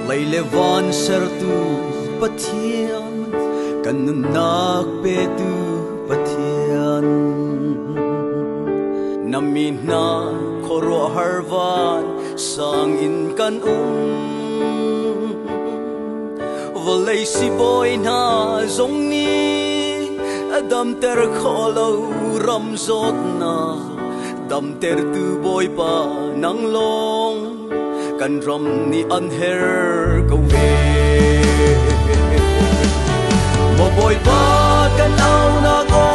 lấy lệ van ser tu pathian kan nun nak pe tu pathian nami na khoro harvan sang in kan volei si boy na zong ni adam ter kholo ram zot na dam ter tu boy pa nang long kan ram ni an her go we mo boy pa kan au na go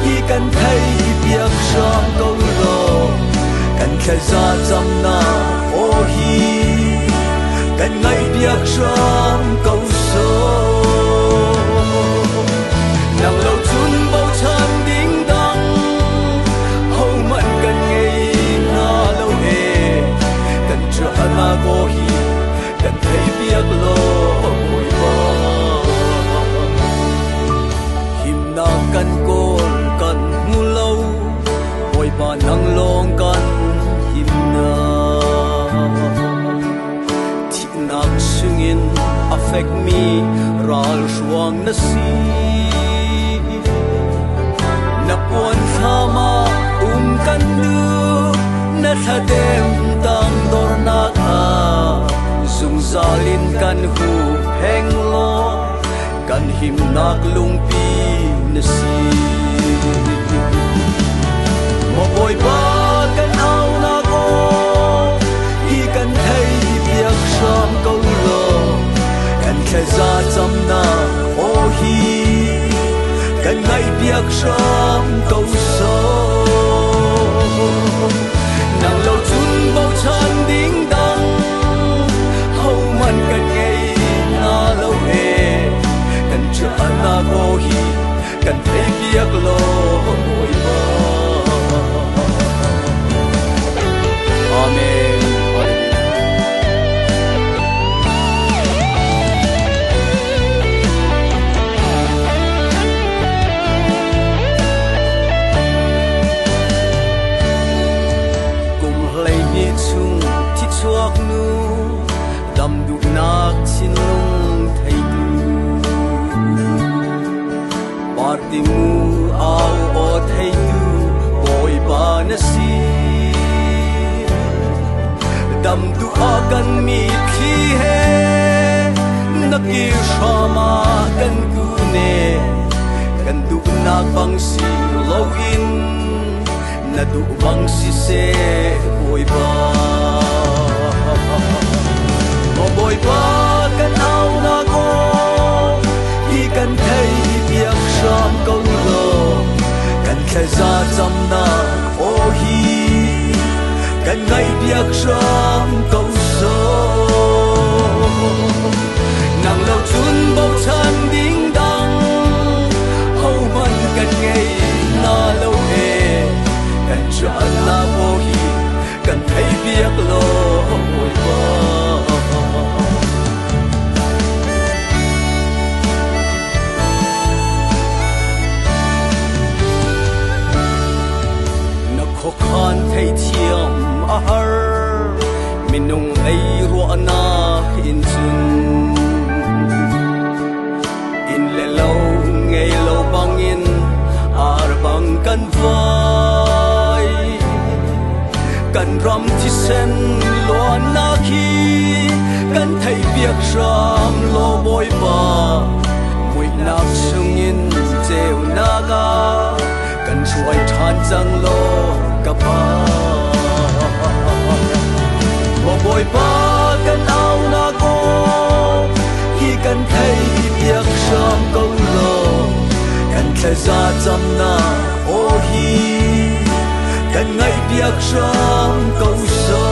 hi kan thai piak sham go lo kan khai za cham na o hi kan ngai piak sham go so nang lo chun bao chan ding dang ho man kan ngei na lo e kan tra na go hi kan thai piak lo oi ba him na kan kol kan mu lo oi ba nang long kan him na thi nak singin affect me ral shuang na si na pon thama kan du na thadem tang dor na ka zung zalin kan hu heng lo kan him nak lung pi na si mo boy ba kan au na go hi kan thai piak sham ko lo kan khai za cham na o hi kan ngai piak sham ko so nang lo chun bao chan ding dang ho man kan ngei na lo e kan cha na go hi kan thei piak lo oi ba amen chuak nu dam du nak chin lung thei tu party mu au o thei tu boy ba na si dam du akan mi khi he naki shama kan ku ne kan du nak bang si lo in na du bang si se boy ba mo boy pa kan au na go hi kan thei piak sham ko lo kan khai za cham na o hi kan ngai piak sham ko so nang lo chun bao chan ding dang ho man kan ngei na lo e kan cha na bo hi kan thei piak lo oi ba khan thei thiam a har minung ei ro na in chun in le lo ngei lo bang in ar bang kan vai kan ram thi sen lo na khi kan thei piak ram lo boy ba mui nak sung in cheu na ga kan chuai than chang lo ka pa mo boy pa kan au na go hi kan thei piak sham ko lo kan khai za cham na o hi kan ngai piak sham ko so